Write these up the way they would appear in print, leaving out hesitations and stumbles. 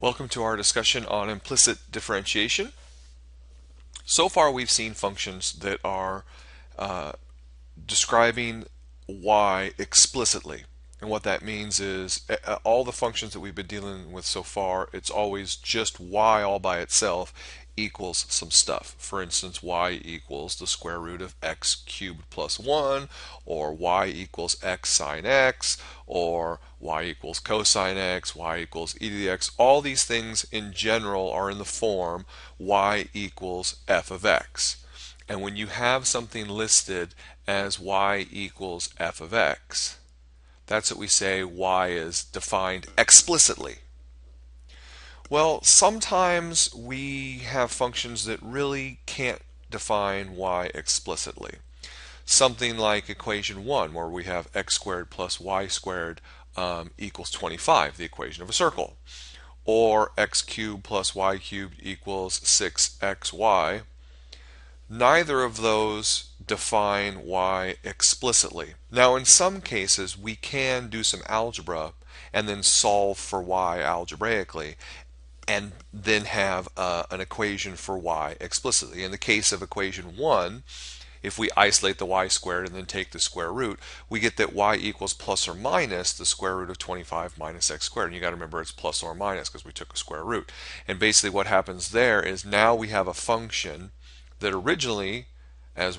Welcome to our discussion on implicit differentiation. So far we've seen functions that are describing y explicitly. And what that means is all the functions that we've been dealing with so far, it's always just y all by itself equals some stuff. For instance, y equals the square root of x cubed plus 1, or y equals x sine x, or y equals cosine x, y equals e to the x. All these things in general are in the form y equals f of x. And when you have something listed as y equals f of x, that's what we say y is defined explicitly. Well, sometimes we have functions that really can't define y explicitly. Something like equation 1, where we have x squared plus y squared equals 25, the equation of a circle. Or x cubed plus y cubed equals 6xy. Neither of those define y explicitly. Now, in some cases, we can do some algebra and then solve for y algebraically, and then have an equation for y explicitly. In the case of equation 1, if we isolate the y squared and then take the square root, we get that y equals plus or minus the square root of 25 minus x squared. And you got to remember it's plus or minus because we took a square root. And basically what happens there is now we have a function that originally, as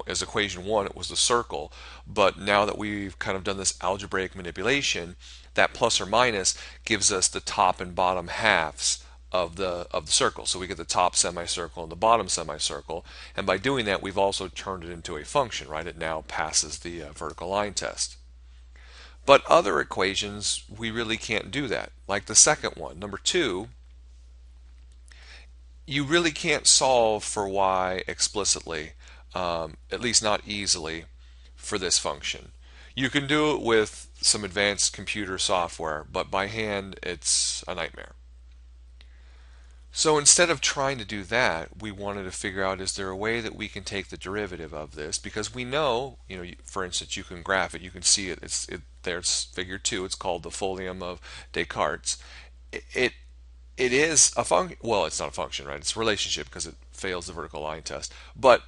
as equation 1, it was the circle, but now that we've kind of done this algebraic manipulation, that plus or minus gives us the top and bottom halves of the circle. So we get the top semicircle and the bottom semicircle, and by doing that we've also turned it into a function, right? It now passes the vertical line test. But other equations we really can't do that, like the second one, number 2. You really can't solve for y explicitly, at least not easily, for this function. You can do it with some advanced computer software, but by hand it's a nightmare. So instead of trying to do that, we wanted to figure out, is there a way that we can take the derivative of this? Because we know, for instance, you can graph it, you can see it. There's figure 2. It's called the folium of Descartes. It is a function. Well, it's not a function, right? It's a relationship because it fails the vertical line test. But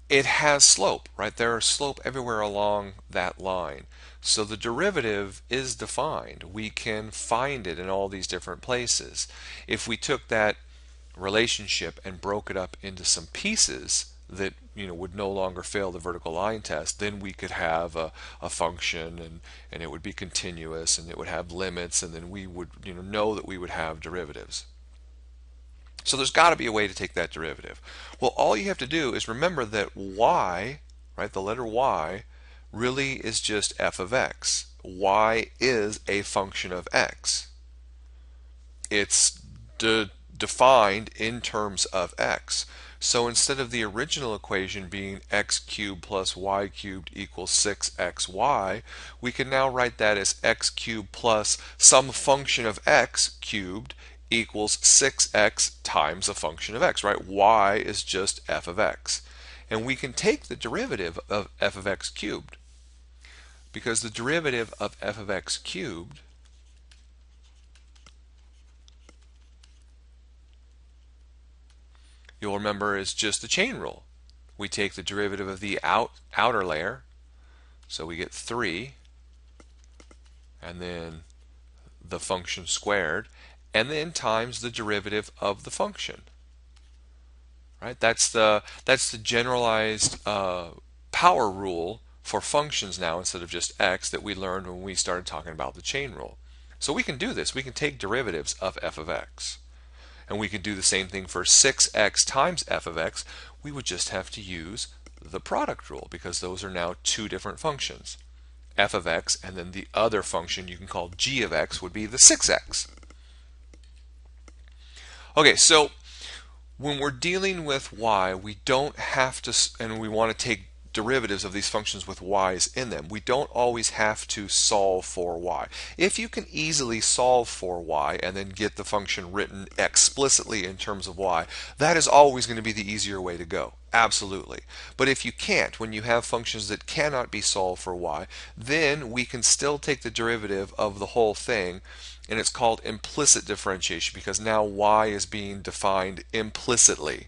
it has slope, right? There is slope everywhere along that line. So the derivative is defined. We can find it in all these different places. If we took that relationship and broke it up into some pieces that would no longer fail the vertical line test, then we could have a function, and it would be continuous, and it would have limits, and then we would know that we would have derivatives. So there's got to be a way to take that derivative. Well, all you have to do is remember that y, right, the letter y, really is just f of x. Y is a function of x. It's defined in terms of x. So instead of the original equation being x cubed plus y cubed equals 6xy, we can now write that as x cubed plus some function of x cubed equals 6x times a function of x, right? Y is just f of x. And we can take the derivative of f of x cubed, because the derivative of f of x cubed you'll remember is just the chain rule. We take the derivative of the outer layer, so we get 3, and then the function squared, and then times the derivative of the function. Right? That's the generalized power rule for functions now instead of just x that we learned when we started talking about the chain rule. So we can do this. We can take derivatives of f of x. And we could do the same thing for 6x times f of x. We would just have to use the product rule, because those are now two different functions. F of x, and then the other function you can call g of x would be the 6x. Okay, so when we're dealing with y, we don't have to, and we want to take derivatives of these functions with y's in them. We don't always have to solve for y. If you can easily solve for y and then get the function written explicitly in terms of y, that is always going to be the easier way to go. Absolutely. But if you can't, when you have functions that cannot be solved for y, then we can still take the derivative of the whole thing, and it's called implicit differentiation because now y is being defined implicitly.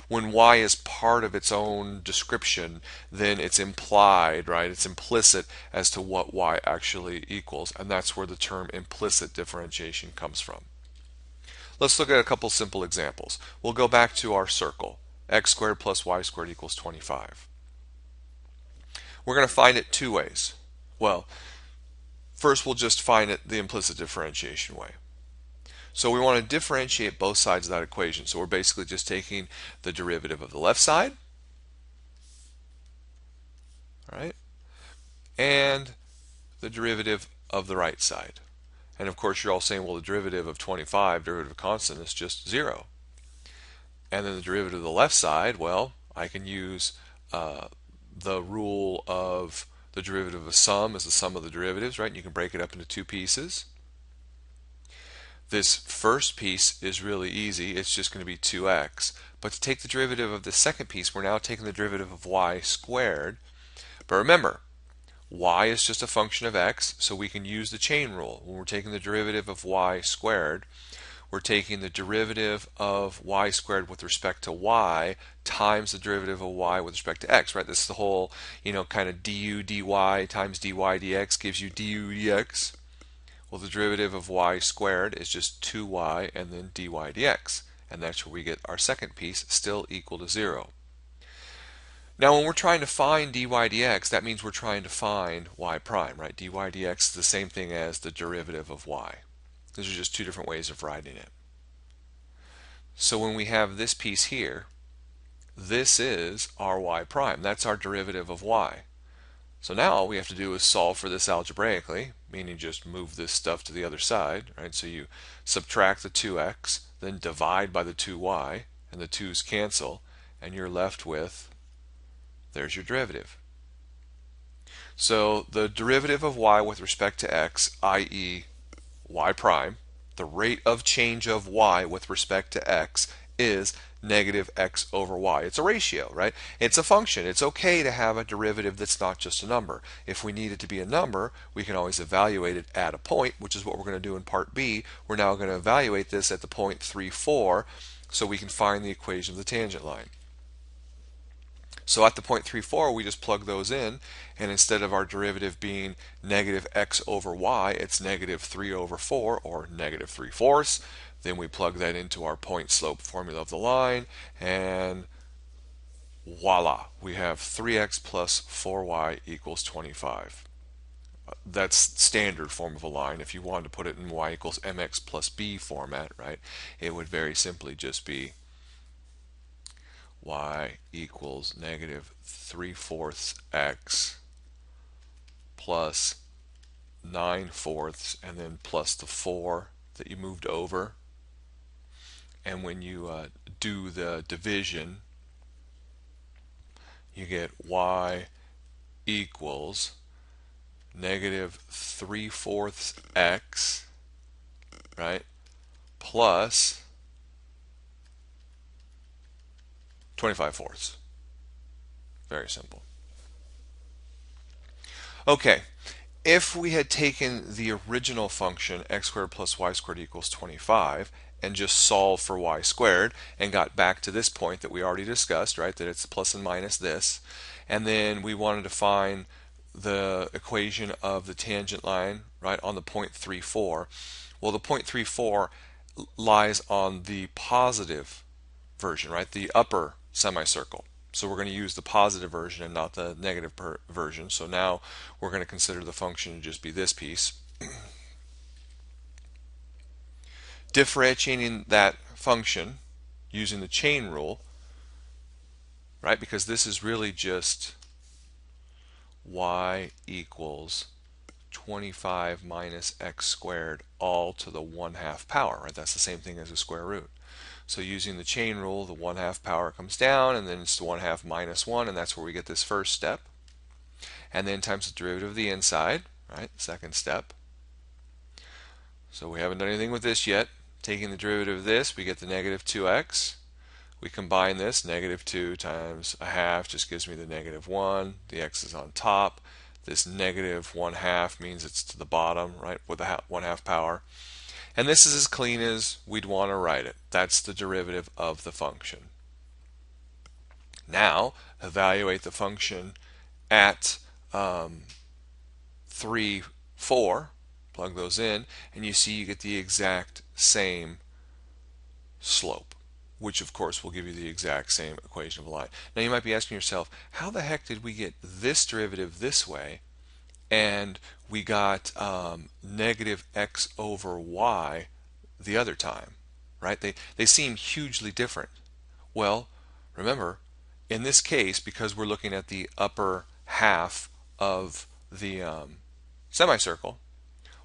When y is part of its own description, then it's implied, right? It's implicit as to what y actually equals, and that's where the term implicit differentiation comes from. Let's look at a couple simple examples. We'll go back to our circle. X squared plus y squared equals 25. We're going to find it two ways. Well, first we'll just find it the implicit differentiation way. So we want to differentiate both sides of that equation. So we're basically just taking the derivative of the left side, all right, and the derivative of the right side. And of course you're all saying, well, the derivative of 25, derivative of constant, is just 0. And then the derivative of the left side, well, I can use the rule of the derivative of a sum is the sum of the derivatives, right? And you can break it up into two pieces. This first piece is really easy. It's just going to be 2x. But to take the derivative of the second piece, we're now taking the derivative of y squared. But remember, y is just a function of x, so we can use the chain rule. When we're taking the derivative of y squared, we're taking the derivative of y squared with respect to y times the derivative of y with respect to x, right? This is the whole, kind of du dy times dy dx gives you du dx. Well, the derivative of y squared is just 2y and then dy dx. And that's where we get our second piece, still equal to 0. Now, when we're trying to find dy dx, that means we're trying to find y prime, right? Dy dx is the same thing as the derivative of y. These are just two different ways of writing it. So when we have this piece here, this is our y prime. That's our derivative of y. So now all we have to do is solve for this algebraically, meaning just move this stuff to the other side, right? So you subtract the 2x, then divide by the 2y, and the 2's cancel, and you're left with, there's your derivative. So the derivative of y with respect to x, i.e. y prime, the rate of change of y with respect to x is negative x over y. It's a ratio, right? It's a function. It's okay to have a derivative that's not just a number. If we need it to be a number, we can always evaluate it at a point, which is what we're going to do in part B. We're now going to evaluate this at the point 3, 4, so we can find the equation of the tangent line. So at the point 3, 4, we just plug those in, and instead of our derivative being negative x over y, it's negative 3 over 4, or negative 3/4. Then we plug that into our point slope formula of the line, and voila, we have 3x plus 4y equals 25. That's standard form of a line. If you wanted to put it in y equals mx plus b format, right, it would very simply just be y equals negative 3/4 x plus 9/4, and then plus the 4 that you moved over. And when you do the division, you get y equals negative 3/4 x, right, plus 25/4. Very simple. Okay, if we had taken the original function x squared plus y squared equals 25 and just solved for y squared and got back to this point that we already discussed, right, that it's plus and minus this, and then we wanted to find the equation of the tangent line, right, on the point 3, 4. Well, the point 3, 4 lies on the positive version, right, the upper semicircle. So we're going to use the positive version and not the negative version. So now we're going to consider the function to just be this piece. Differentiating that function using the chain rule, right, because this is really just y equals 25 minus x squared all to the 1/2 power, right? That's the same thing as a square root. So using the chain rule, the 1/2 power comes down, and then it's the 1/2 minus 1, and that's where we get this first step. And then times the derivative of the inside, right? Second step. So we haven't done anything with this yet. Taking the derivative of this, we get the negative 2x. We combine this, negative 2 times a half just gives me the negative 1. The x is on top. This negative 1/2 means it's to the bottom, right, with the 1/2 power. And this is as clean as we'd want to write it. That's the derivative of the function. Now, evaluate the function at 3, 4. Plug those in, and you see you get the exact same slope, which of course will give you the exact same equation of a line. Now you might be asking yourself, how the heck did we get this derivative this way and we got negative x over y the other time, right? They seem hugely different. Well, remember, in this case, because we're looking at the upper half of the semicircle,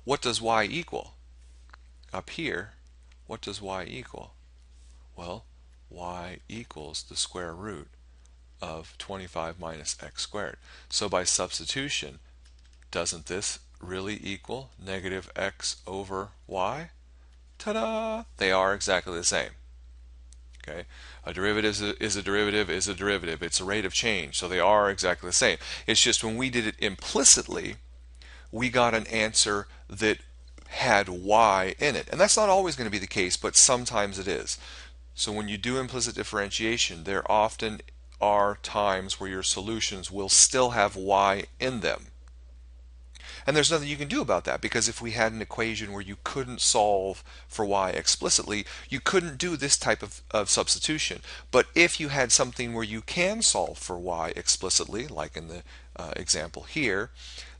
what does y equal? Up here, what does y equal? Well, y equals the square root of 25 minus x squared. So by substitution, doesn't this really equal negative x over y? Ta-da! They are exactly the same. Okay, a derivative is a derivative is a derivative. It's a rate of change, so they are exactly the same. It's just when we did it implicitly, we got an answer that had y in it. And that's not always going to be the case, but sometimes it is. So when you do implicit differentiation, there often are times where your solutions will still have y in them. And there's nothing you can do about that, because if we had an equation where you couldn't solve for y explicitly, you couldn't do this type of substitution. But if you had something where you can solve for y explicitly, like in the example here,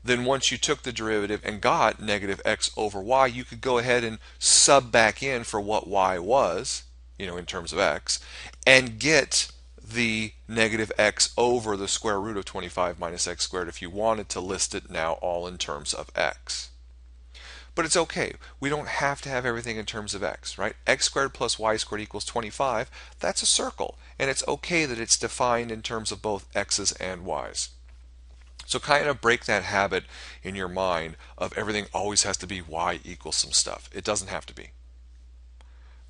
then once you took the derivative and got negative x over y, you could go ahead and sub back in for what y was, in terms of x, and get the negative x over the square root of 25 minus x squared if you wanted to list it now all in terms of x. But it's okay. We don't have to have everything in terms of x, right? X squared plus y squared equals 25. That's a circle, and it's okay that it's defined in terms of both x's and y's. So kind of break that habit in your mind of everything always has to be y equals some stuff. It doesn't have to be.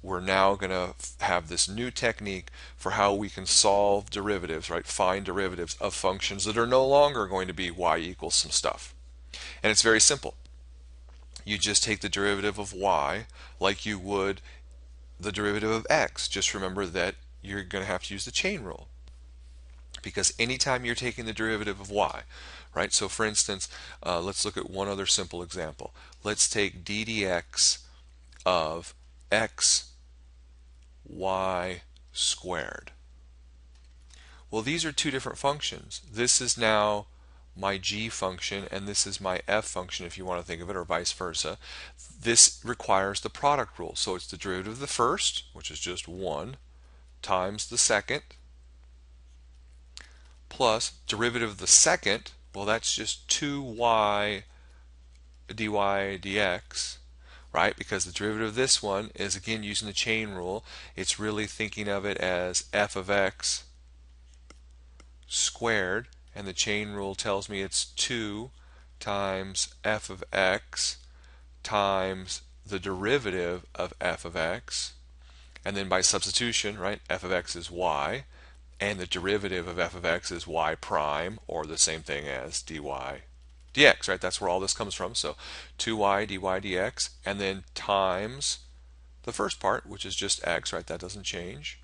We're now going to have this new technique for how we can solve derivatives, right? Find derivatives of functions that are no longer going to be y equals some stuff. And it's very simple. You just take the derivative of y like you would the derivative of x. Just remember that you're going to have to use the chain rule, because anytime you're taking the derivative of y, right? So for instance, let's look at one other simple example. Let's take d dx of x y squared. Well, these are two different functions. This is now my g function, and this is my f function, if you want to think of it, or vice versa. This requires the product rule. So it's the derivative of the first, which is just 1, times the second, plus derivative of the second, well, that's just 2y dy dx, right? Because the derivative of this one is, again, using the chain rule. It's really thinking of it as f of x squared, and the chain rule tells me it's 2 times f of x times the derivative of f of x, and then by substitution, right, f of x is y, and the derivative of f of x is y prime, or the same thing as dy dx, right? That's where all this comes from. So 2y dy dx, and then times the first part, which is just x, right? That doesn't change.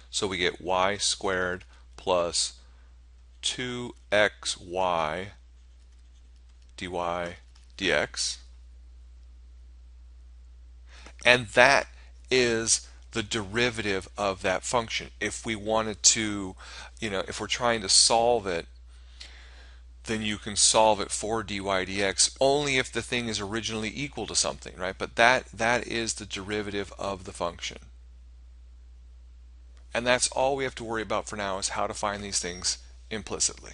So we get y squared plus 2xy dy dx. And that is the derivative of that function. If we wanted to, if we're trying to solve it, then you can solve it for dy dx only if the thing is originally equal to something, right? But that is the derivative of the function. And that's all we have to worry about for now, is how to find these things implicitly.